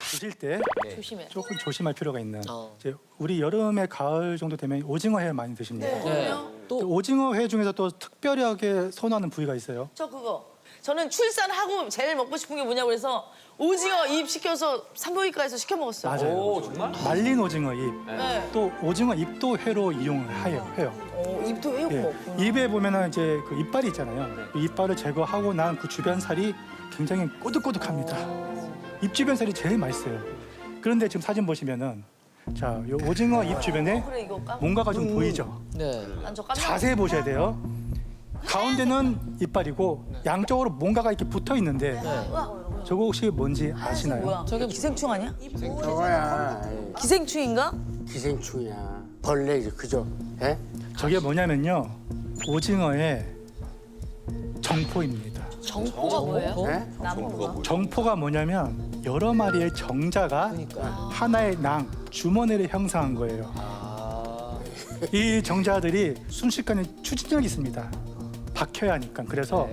드실 때 조심해. 조금 조심할 필요가 있는 어. 이제 우리 여름에 가을 정도 되면 오징어회 많이 드십니다. 네. 또 오징어회 중에서 또 특별하게 선호하는 부위가 있어요. 저 그거. 저는 출산하고 제일 먹고 싶은 게 뭐냐고 그래서 오징어 잎 시켜서 산부인과에서 시켜 먹었어요. 맞아요. 오, 정말? 말린 오징어 잎. 네. 또 오징어 잎도 회로 이용을 해요. 잎도 왜 예. 먹구나. 입에 보면은 이제 그 이빨이 있잖아요. 이 이빨을 제거하고 난 그 주변 살이 굉장히 꼬득꼬득합니다. 입 주변 살이 제일 맛있어요. 그런데 지금 사진 보시면은 자, 요 오징어 입 주변에 그래 이거 까. 뭔가가 좀 보이죠? 네. 난저 깜짝. 자세히 보셔야 돼요. 가운데는 이빨이고 양쪽으로 뭔가가 이렇게 붙어 있는데 저거 혹시 뭔지 아시나요? 뭐야? 저게 기생충 아니야? 저거야. 기생충인가? 기생충이야. 벌레지, 그죠? 예? 저게 뭐냐면요. 오징어의 정포입니다. 정포가 뭐예요? 예? 정포가 뭐냐면 여러 마리의 정자가 하나의 낭, 주머니를 형성한 거예요. 이 정자들이 순식간에 추진력이 있습니다. 박혀야 하니까. 그래서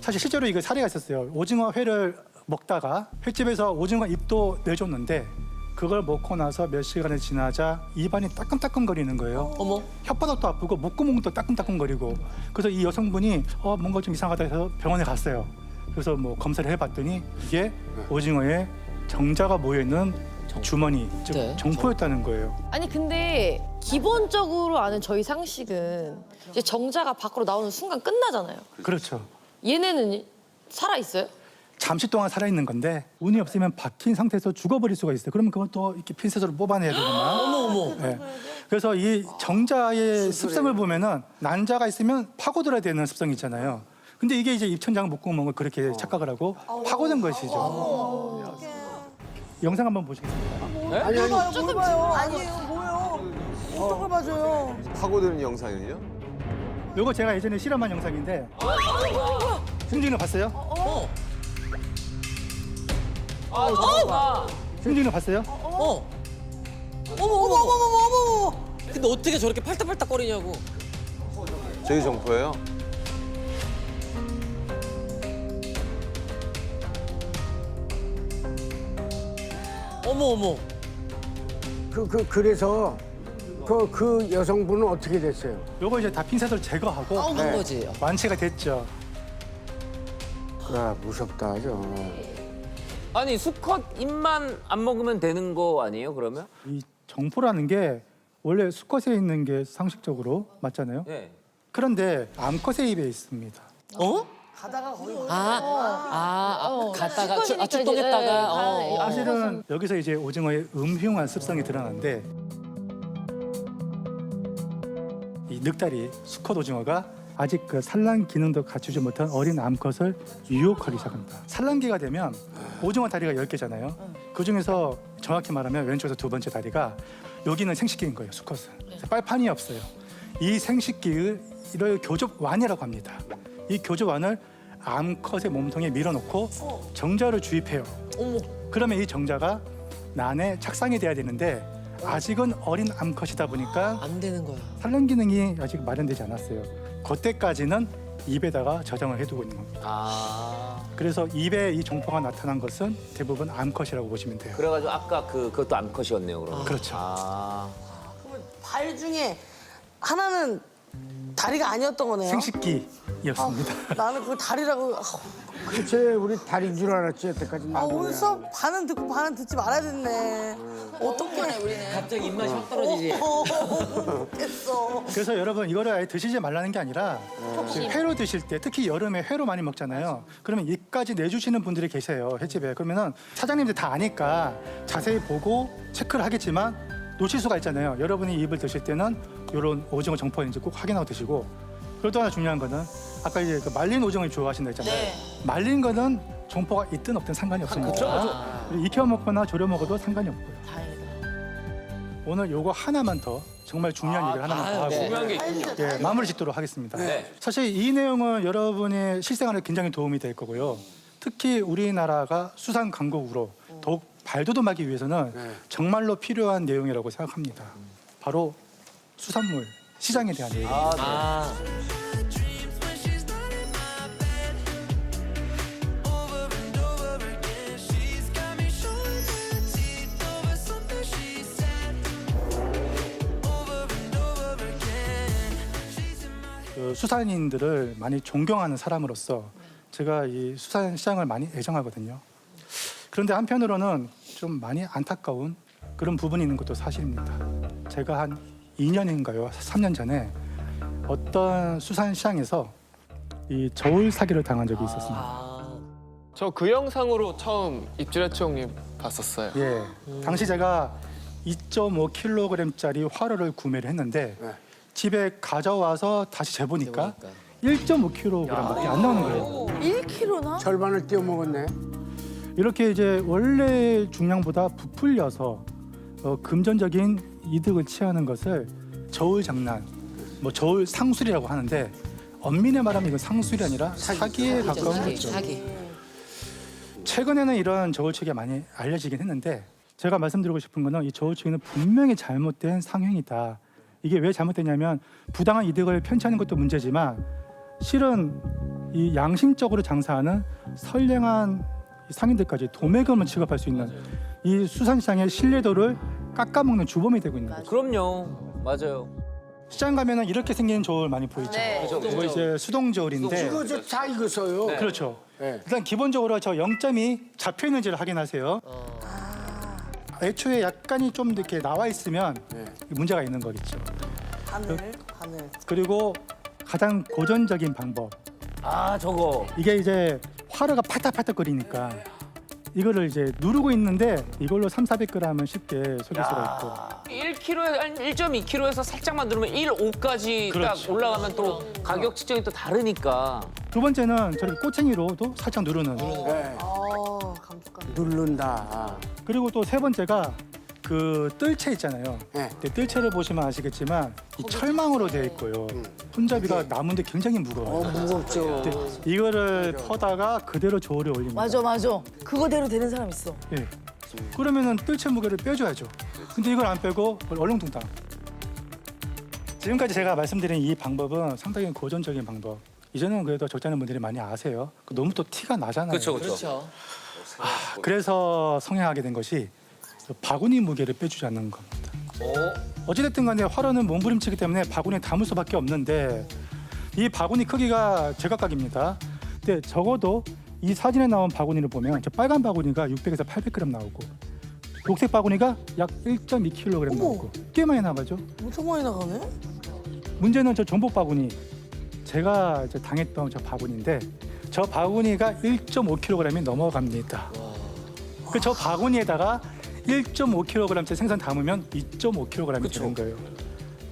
사실 실제로 이거 사례가 있었어요. 오징어 회를 먹다가 횟집에서 오징어 잎도 내줬는데 그걸 먹고 나서 몇 시간이 지나자 입안이 따끔따끔거리는 거예요. 어머. 혓바닥도 아프고 목구멍도 따끔따끔거리고 그래서 이 여성분이 뭔가 좀 이상하다 해서 병원에 갔어요. 그래서 뭐 검사를 해봤더니 이게 오징어에 정자가 모여있는 주머니, 즉 네. 정포였다는 거예요. 아니 근데 기본적으로 아는 저희 상식은 이제 정자가 밖으로 나오는 순간 끝나잖아요. 그렇죠. 얘네는 살아 있어요? 잠시 동안 살아있는 건데 운이 없으면 박힌 상태에서 죽어버릴 수가 있어요. 그러면 그건 또 이렇게 핀셋으로 뽑아내야 되거나. 어머. 네. 그래서 이 정자의 습성을 보면은 난자가 있으면 파고들어야 되는 습성이 있잖아요. 근데 이게 이제 입천장 목구멍을 그렇게 착각을 하고 파고든 것이죠. 영상 한번 보시겠습니다. 아니, 아니. 조금 아니에요 뭐요? 어떤 걸 봐줘요? 파고드는 영상이요? 이거 제가 예전에 실험한 영상인데 승진이 봤어요? 승진이 봤어요? 어머. 근데 어떻게 저렇게 팔딱팔딱 거리냐고. 저기 정포예요? 어머. 그래서 그 여성분은 어떻게 됐어요? 요거 이제 다 핀셋을 제거하고 한 거지. 완치가 됐죠. 아, 무섭다, 저. 아니 수컷 잎만 안 먹으면 되는 거 아니에요? 그러면? 이 정포라는 게 원래 수컷에 있는 게 상식적으로 맞잖아요. 네. 그런데 암컷의 입에 있습니다. 어? 가다가 거기 갔다가 수컷이니까 출동했다가. 이제, 어. 사실은 여기서 이제 오징어의 음흉한 습성이 드러나는데 이 늑다리 수컷 오징어가 아직 그 산란 기능도 갖추지 못한 어린 암컷을 유혹하기 시작합니다. 산란기가 되면 오징어 다리가 10개잖아요. 그중에서 정확히 말하면 왼쪽에서 두 번째 다리가 여기는 생식기인 거예요, 수컷은. 그래서 빨판이 없어요. 이 생식기를 교접완이라고 합니다. 이 교접완을 암컷의 몸통에 밀어놓고 정자를 주입해요. 그러면 이 정자가 난에 착상이 돼야 되는데 아직은 어린 암컷이다 보니까 안 되는 거야. 산란 기능이 아직 마련되지 않았어요. 그때까지는 입에다가 저장을 해두고 있는 겁니다. 아. 그래서 입에 이 정포가 나타난 것은 대부분 암컷이라고 보시면 돼요. 그래가지고 아까 그것도 암컷이었네요, 그러면. 그렇죠. 아. 그러면 발 중에 하나는 다리가 아니었던 거네요. 생식기였습니다. 나는 그 다리라고. 글쎄, 우리 다리인 줄 알았지, 여태까지. 나도 오늘 그냥. 수업 반은 듣고 반은 듣지 말아야 됐네. 어떡해 우리는. 갑자기 입맛이 확 떨어지지. 됐어. 그래서 여러분 이거를 아예 드시지 말라는 게 아니라 회로 드실 때 특히 여름에 회로 많이 먹잖아요. 그러면 입까지 내주시는 분들이 계세요, 횟집에. 그러면은 사장님들 다 아니까 자세히 보고 체크를 하겠지만 놓칠 수가 있잖아요. 여러분이 입을 드실 때는 이런 오징어 정포인지 꼭 확인하고 드시고. 그리고 또 하나 중요한 거는 아까 이제 그 말린 오징어를 좋아하신다 했잖아요. 네. 말린 거는 정포가 있든 없든 상관이 없습니다. 그리고 익혀 먹거나 졸여 먹어도 상관이 없고요. 다행이다. 오늘 요거 하나만 더 정말 중요한 얘기를 하나만 더 하고 네. 중요한 게 있군요. 예, 마무리 짓도록 하겠습니다. 네. 사실 이 내용은 여러분의 실생활에 굉장히 도움이 될 거고요. 특히 우리나라가 수산 강국으로 더욱 발돋움하기 위해서는 정말로 필요한 내용이라고 생각합니다. 바로 수산물 시장에 대한 얘기입니다. 아. 그 수산인들을 많이 존경하는 사람으로서 제가 이 수산 시장을 많이 애정하거든요. 그런데 한편으로는 좀 많이 안타까운 그런 부분이 있는 것도 사실입니다. 제가 한 2년인가요, 3년 전에 어떤 수산 시장에서 이 저울 사기를 당한 적이 있었습니다. 저 그 영상으로 처음 입질했죠, 형님. 봤었어요. 예, 당시 제가 2.5kg짜리 화로를 구매를 했는데 집에 가져와서 다시 재보니까 1.5kg밖에 안 나오는 거예요. 1kg나? 절반을 띄워 먹었네. 이렇게 이제 원래 중량보다 부풀려서 금전적인 이득을 취하는 것을 저울 장난, 뭐 저울 상술이라고 하는데 엄밀히 말하면 이건 상술이 아니라 사기에 가까운 거죠. 사기. 최근에는 이런 저울치기가 많이 알려지긴 했는데 제가 말씀드리고 싶은 거는 이 저울치기는 분명히 잘못된 상행이다. 이게 왜 잘못됐냐면 부당한 이득을 편취하는 것도 문제지만 실은 이 양심적으로 장사하는 선량한 이 상인들까지 도매금을 취급할 수 있는 이 수산시장의 신뢰도를 깎아먹는 주범이 되고 있는 거죠. 그럼요. 맞아요. 시장 가면은 이렇게 생긴 저울 많이 보이죠. 네. 이거 이제 수동 저울인데 이거 다 이거 써요. 그렇죠. 네. 일단 기본적으로 저 0점이 잡혀 있는지를 확인하세요. 애초에 약간이 좀 이렇게 나와 있으면 문제가 있는 거겠죠. 바늘. 그리고 가장 고전적인 방법. 아 저거. 이게 이제 화로가 팔딱팔딱거리니까 이거를 이제 누르고 있는데 이걸로 300~400g은 쉽게 속일 수가 있고. 1kg에 1.2kg에서 살짝만 누르면 1.5까지 그렇죠. 딱 올라가면 또 가격 측정이 또 다르니까. 두 번째는 저렇게 꼬챙이로도 살짝 누르는. 네. 감쪽감. 누른다. 그리고 또 세 번째가 그 뜰채 있잖아요. 네. 근데 뜰채를 보시면 아시겠지만 이 철망으로 되어 있고요. 손잡이가 나무인데 굉장히 무거워요. 무겁죠. 근데 이거를 퍼다가 그대로 저울에 올립니다. 맞아. 그거대로 되는 사람 있어. 예. 그러면은 뜰채 무게를 빼줘야죠. 근데 이걸 안 빼고 얼렁뚱땅. 지금까지 제가 말씀드린 이 방법은 상당히 고전적인 방법. 이제는 그래도 적잖은 분들이 많이 아세요. 너무 또 티가 나잖아요. 그렇죠. 그래서 성행하게 된 것이 바구니 무게를 빼주지 않는 겁니다. 어찌됐든 간에 화로는 몸부림치기 때문에 바구니에 담을 수밖에 없는데 이 바구니 크기가 제각각입니다. 근데 적어도 이 사진에 나온 바구니를 보면 저 빨간 바구니가 600에서 800g 나오고 녹색 바구니가 약 1.2kg 나오고 꽤 많이 나가죠. 엄청 많이 나가네? 문제는 저 전복 바구니 제가 이제 당했던 저 바구니인데 저 바구니가 1.5kg이 넘어갑니다. 그 저 바구니에다가 1.5kg짜리 생선 담으면 2.5kg이 되는 거예요.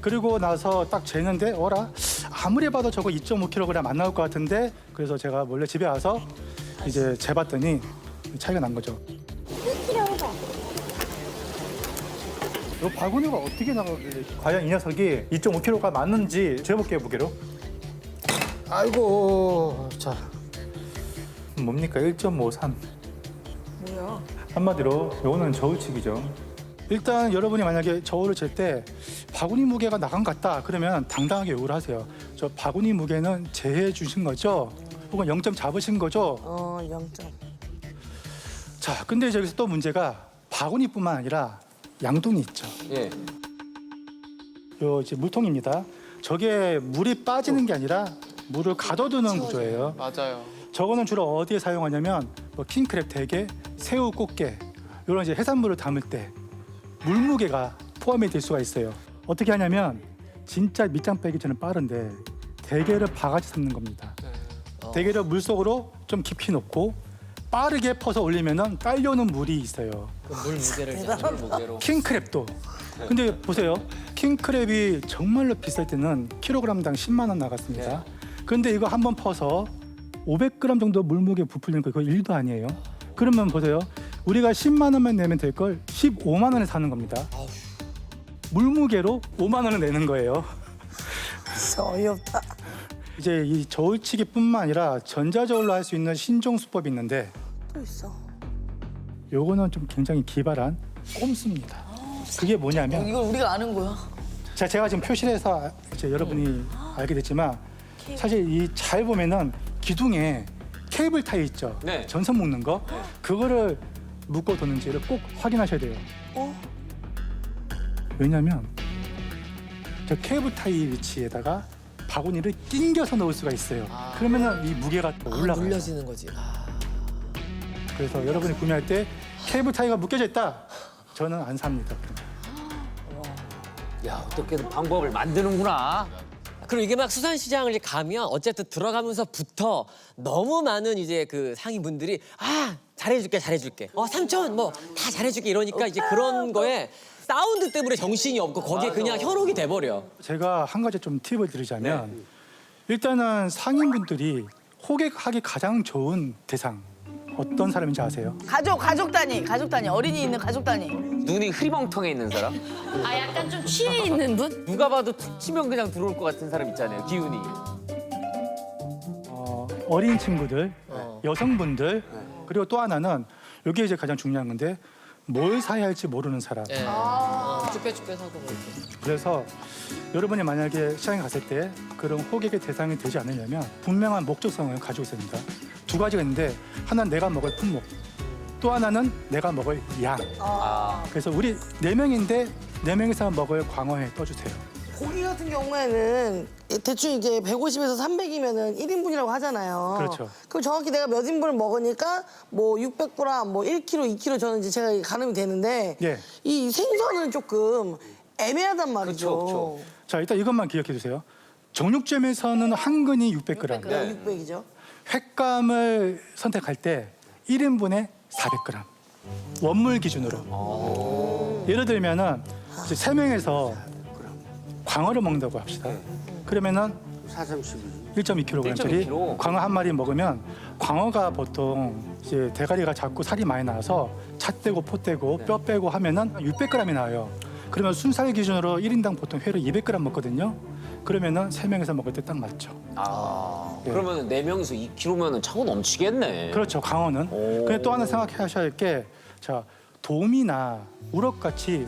그리고 나서 딱 재는데 어라? 아무리 봐도 저거 2.5kg 안 나올 것 같은데 그래서 제가 몰래 집에 와서 이제 재봤더니 차이가 난 거죠. 이 바구니가 어떻게 나가길래 과연 이 녀석이 2.5kg가 맞는지 재볼게요, 무게로. 아이고, 자 뭡니까 1.53. 뭐야? 한마디로 이거는 저울치기죠. 일단 여러분이 만약에 저울을 잴 때 바구니 무게가 나간 것 같다 그러면 당당하게 요구를 하세요. 저 바구니 무게는 제해 주신 거죠? 혹은 0점 잡으신 거죠? 0점. 자, 근데 여기서 또 문제가 바구니뿐만 아니라 양동이 있죠. 예. 요 이제 물통입니다. 저게 물이 빠지는 게 아니라 물을 가둬두는 구조예요. 맞아요. 저거는 주로 어디에 사용하냐면 뭐 킹크랩 대게, 새우 꽃게 이런 이제 해산물을 담을 때 물무게가 포함이 될 수가 있어요. 어떻게 하냐면 진짜 밑장 빼기 전에 빠른데 대게를 바가지 삶는 겁니다. 대게를 물 속으로 좀 깊이 넣고 빠르게 퍼서 올리면은 딸려오는 물이 있어요. 물 무게를 물 무게로. 킹크랩도. 근데 보세요. 킹크랩이 정말로 비쌀 때는 킬로그램당 10만 원 나갔습니다. 근데 이거 한번 퍼서 500g 정도 물무게 부풀리는 거 그거 일도 아니에요. 그러면 보세요. 우리가 10만 원만 내면 될 걸 15만 원에 사는 겁니다. 물무게로 5만 원을 내는 거예요. 진짜 어이없다. 이제 이 저울치기뿐만 아니라 전자저울로 할 수 있는 신종 수법이 있는데 또 있어. 요거는 좀 굉장히 기발한 꼼수입니다. 그게 뭐냐면 이걸 우리가 아는 거야? 자, 제가 지금 표시를 해서 이제 여러분이 알게 됐지만 사실 이 잘 보면은 기둥에 케이블 타이 있죠. 네. 전선 묶는 거. 그거를 묶어뒀는지를 꼭 확인하셔야 돼요. 왜냐면 저 케이블 타이 위치에다가 바구니를 낑겨서 넣을 수가 있어요. 그러면은 이 무게가 또 올라가요. 물려지는 거지. 그래서 여러분이 구매할 때 케이블 타이가 묶여져 있다. 저는 안 삽니다. 야, 어떻게든 방법을 만드는구나. 그리고 이게 막 수산시장을 이제 가면 어쨌든 들어가면서부터 너무 많은 이제 그 상인분들이 잘해줄게. 삼촌 뭐 다 잘해줄게 이러니까 이제 그런 거에 사운드 때문에 정신이 없고 거기에 그냥 현혹이 돼버려. 제가 한 가지 좀 팁을 드리자면 일단은 상인분들이 호객하기 가장 좋은 대상 어떤 사람인지 아세요? 가족 단위 어린이 있는 가족 단위. 눈이 흐리멍텅해 있는 사람? 아 약간 좀 취해 있는 분? 누가 봐도 툭 치면 그냥 들어올 것 같은 사람 있잖아요, 기운이. 어린 친구들, 여성분들, 그리고 또 하나는 이게 이제 가장 중요한 건데 뭘 사야 할지 모르는 사람. 쭈빼쭈빼 사고 뭐 이렇게. 그래서 여러분이 만약에 시장에 갔을 때 그런 호객의 대상이 되지 않으려면 분명한 목적성을 가지고 있어야 됩니다. 두 가지가 있는데 하나는 내가 먹을 품목, 또 하나는 내가 먹을 양. 그래서 우리 4명인데 4명이서 먹을 광어회 떠주세요. 고기 같은 경우에는 대충 이제 150에서 300이면은 1인분이라고 하잖아요. 그렇죠. 그럼 정확히 내가 몇 인분을 먹으니까 뭐 600g, 뭐 1kg, 2kg 저는 이제 제가 가늠이 되는데 예. 이 생선은 조금 애매하단 말이죠. 그쵸. 자, 일단 이것만 기억해 두세요. 정육점에서는 한 근이 600g. 네. 600이죠. 횟감을 선택할 때 1인분에 400g. 원물 기준으로. 예를 들면은 이제 3명에서 광어를 먹는다고 합시다. 그러면은 1.2kg짜리 1.2kg. 광어 한 마리 먹으면 광어가 보통 이제 대가리가 작고 살이 많이 나와서 차 떼고 포 떼고 뼈 빼고 하면은 600g이 나와요. 그러면 순살 기준으로 1인당 보통 회를 200g 먹거든요. 그러면은 3명에서 먹을 때 딱 맞죠. 예. 그러면 4명이서 2kg면은 차고 넘치겠네. 그렇죠, 광어는. 오. 근데 또 하나 생각하셔야 할 게, 자, 도미나 우럭같이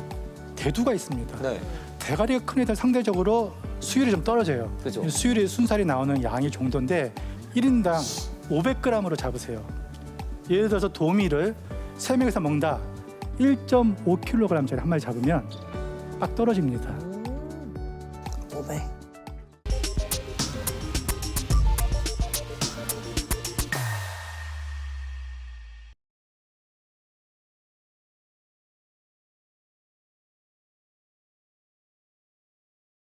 대두가 있습니다. 네. 대가리가 큰 애들 상대적으로 수율이 좀 떨어져요. 그죠. 수율이 순살이 나오는 양이 정도인데 1인당 500g으로 잡으세요. 예를 들어서 도미를 3명이서 먹는다. 1.5kg짜리 한 마리 잡으면 딱 떨어집니다. 500.